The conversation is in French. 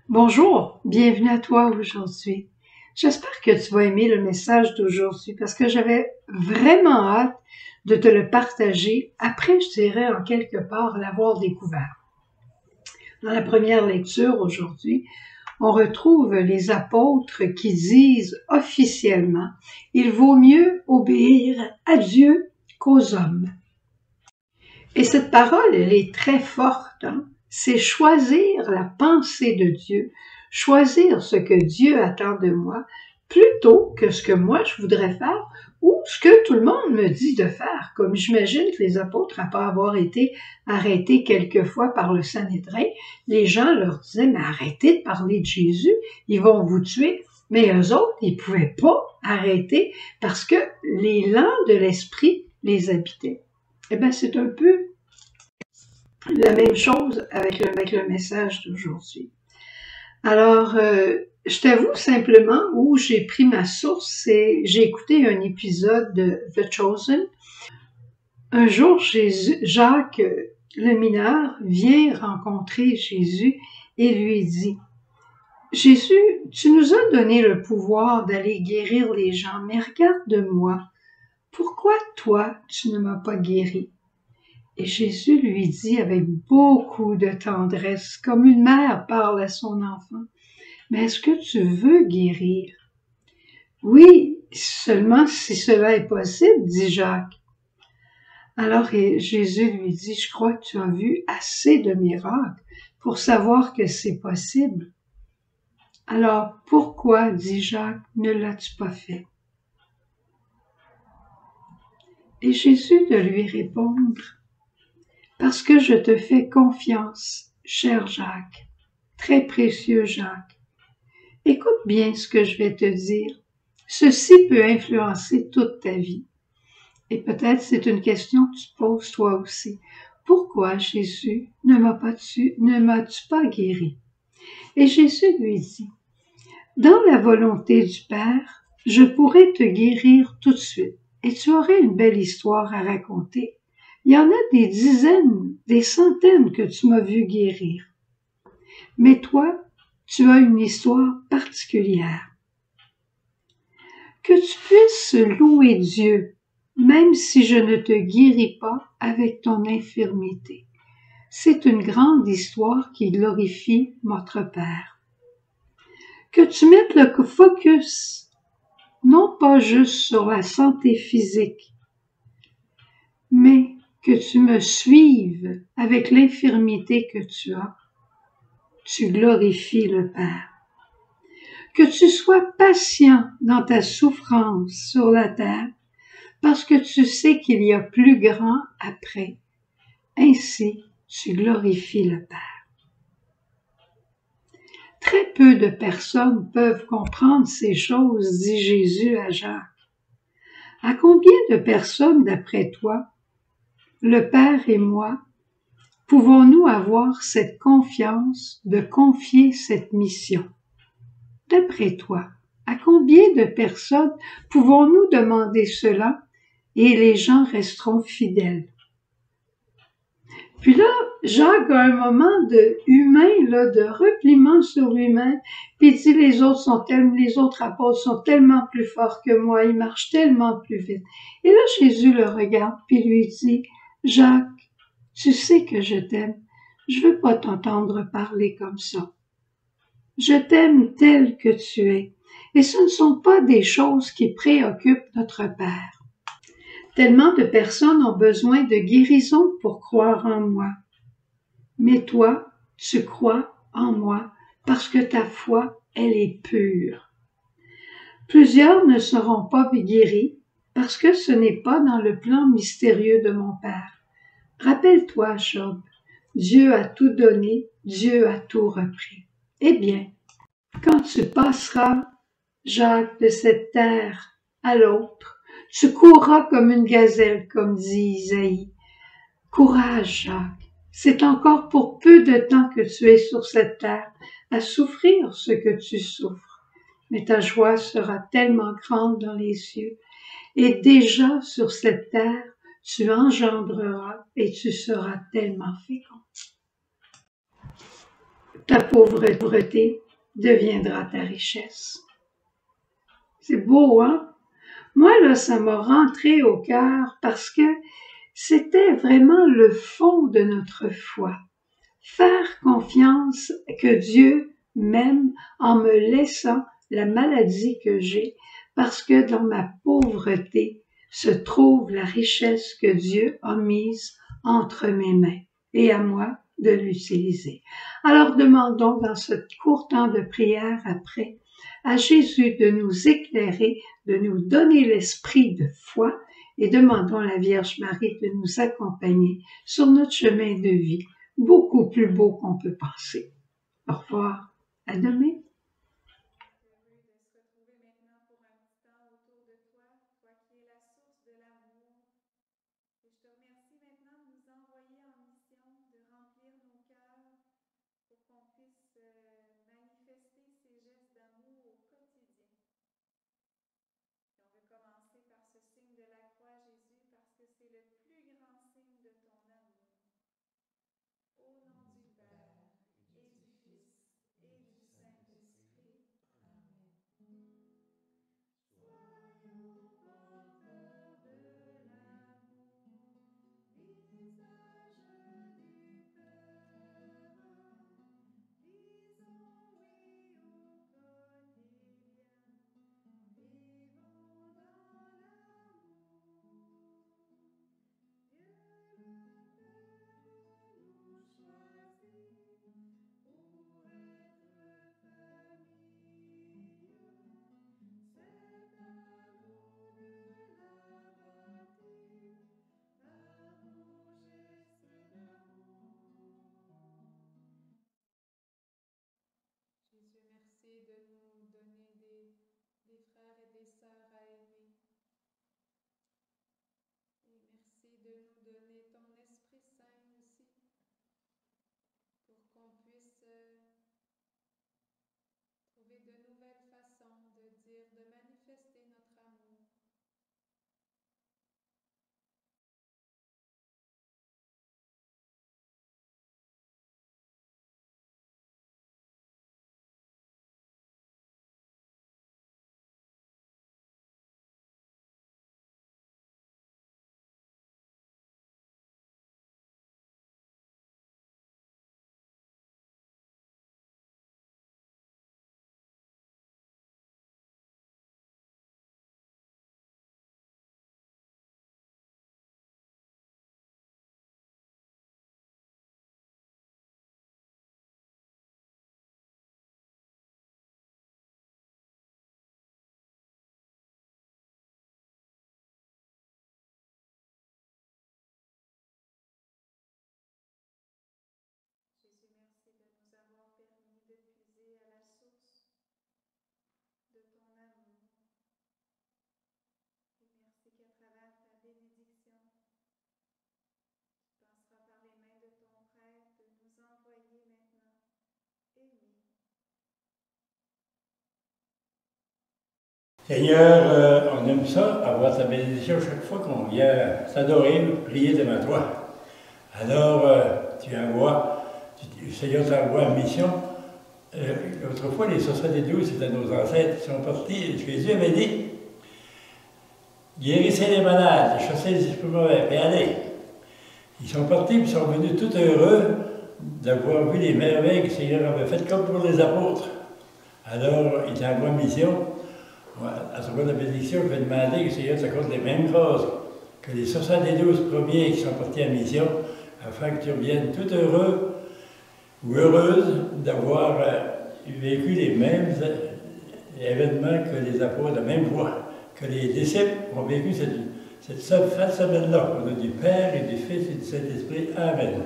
Bonjour, bienvenue à toi aujourd'hui. J'espère que tu vas aimer le message d'aujourd'hui parce que j'avais vraiment hâte de te le partager après, je dirais, en quelque part, l'avoir découvert. Dans la première lecture aujourd'hui, on retrouve les apôtres qui disent officiellement « Il vaut mieux obéir à Dieu qu'aux hommes ». Et cette parole, elle est très forte, hein? C'est choisir la pensée de Dieu, choisir ce que Dieu attend de moi, plutôt que ce que moi je voudrais faire ou ce que tout le monde me dit de faire. Comme j'imagine que les apôtres, après avoir été arrêtés quelquefois par le Sanhédrin, les gens leur disaient « Mais arrêtez de parler de Jésus, ils vont vous tuer ». Mais eux autres, ils pouvaient pas arrêter parce que l'élan de l'esprit les habitait. Eh bien, c'est un peu la même chose avec le message d'aujourd'hui. Alors, je t'avoue simplement où j'ai pris ma source, c'est j'ai écouté un épisode de The Chosen. Un jour, Jacques, le mineur, vient rencontrer Jésus et lui dit « Jésus, tu nous as donné le pouvoir d'aller guérir les gens, mais regarde-moi, pourquoi toi, tu ne m'as pas guéri? » Et Jésus lui dit avec beaucoup de tendresse, comme une mère parle à son enfant, « Mais est-ce que tu veux guérir? » « Oui, seulement si cela est possible, dit Jacques. Alors Jésus lui dit, « Je crois que tu as vu assez de miracles pour savoir que c'est possible. Alors pourquoi, dit Jacques, ne l'as-tu pas fait? » Et Jésus de lui répondre, « Parce que je te fais confiance, cher Jacques, très précieux Jacques. Écoute bien ce que je vais te dire. Ceci peut influencer toute ta vie. Et peut-être c'est une question que tu te poses toi aussi. Pourquoi, Jésus, ne m'as-tu pas guéri? » Et Jésus lui dit, « Dans la volonté du Père, je pourrais te guérir tout de suite et tu aurais une belle histoire à raconter. Il y en a des dizaines, des centaines que tu m'as vu guérir. Mais toi, tu as une histoire particulière. Que tu puisses louer Dieu, même si je ne te guéris pas avec ton infirmité. C'est une grande histoire qui glorifie notre Père. Que tu mettes le focus, non pas juste sur la santé physique, mais que tu me suives avec l'infirmité que tu as. Tu glorifies le Père. Que tu sois patient dans ta souffrance sur la terre, parce que tu sais qu'il y a plus grand après. Ainsi, tu glorifies le Père. » Très peu de personnes peuvent comprendre ces choses, dit Jésus à Jacques. À combien de personnes, d'après toi, le Père et moi, pouvons-nous avoir cette confiance de confier cette mission? D'après toi, à combien de personnes pouvons-nous demander cela et les gens resteront fidèles? Puis là, Jacques a un moment de humain, là, de repliement sur lui-même, puis il dit les autres apôtres sont tellement plus forts que moi, ils marchent tellement plus vite. Et là, Jésus le regarde, puis lui dit, Jacques, tu sais que je t'aime, je veux pas t'entendre parler comme ça. Je t'aime tel que tu es, et ce ne sont pas des choses qui préoccupent notre Père. Tellement de personnes ont besoin de guérison pour croire en moi. Mais toi, tu crois en moi parce que ta foi, elle est pure. Plusieurs ne seront pas guéris parce que ce n'est pas dans le plan mystérieux de mon Père. Rappelle-toi, Job, Dieu a tout donné, Dieu a tout repris. Eh bien, quand tu passeras, Jacques, de cette terre à l'autre, tu courras comme une gazelle, comme dit Isaïe. Courage, Jacques, c'est encore pour peu de temps que tu es sur cette terre à souffrir ce que tu souffres. Mais ta joie sera tellement grande dans les cieux, et déjà sur cette terre, tu engendreras et tu seras tellement fécond. ta pauvreté deviendra ta richesse. C'est beau, hein? Moi, là, ça m'a rentré au cœur parce que c'était vraiment le fond de notre foi. Faire confiance que Dieu m'aime en me laissant la maladie que j'ai, parce que dans ma pauvreté se trouve la richesse que Dieu a mise entre mes mains et à moi de l'utiliser. Alors demandons dans ce court temps de prière après à Jésus de nous éclairer, de nous donner l'esprit de foi et demandons à la Vierge Marie de nous accompagner sur notre chemin de vie, beaucoup plus beau qu'on peut penser. Au revoir, à demain. Jésus, merci de nous donner des frères et des sœurs à aimer. Et merci de nous donner ton Esprit Saint aussi, pour qu'on puisse trouver de nouvelles façons de dire, de manifester notre amour. Jésus, merci de nous avoir permis de puiser à la source de ton amour. Et merci qu'à travers ta bénédiction, tu passeras par les mains de ton Frère de nous envoyer maintenant aimer. Seigneur, on aime ça, avoir ta bénédiction chaque fois qu'on vient s'adorer, prier devant toi. Alors, tu envoies, le Seigneur t'envoie en mission. Autrefois, les 72, c'était nos ancêtres qui sont partis. Jésus avait dit, guérissez les malades, chassez les esprits mauvais, et allez. Ils sont partis, puis ils sont venus tout heureux d'avoir vu les merveilles que le Seigneur avait faites, comme pour les apôtres. Alors, il t'envoie en mission. À travers la bénédiction, je vais demander que le Seigneur t'accorde les mêmes grâces que les 72 premiers qui sont partis en mission, afin que tu reviennes tout heureux ou heureuse d'avoir vécu les mêmes événements que les apôtres, la même voie, que les disciples ont vécu cette semaine-là. On a du Père et du Fils et du Saint-Esprit. Amen.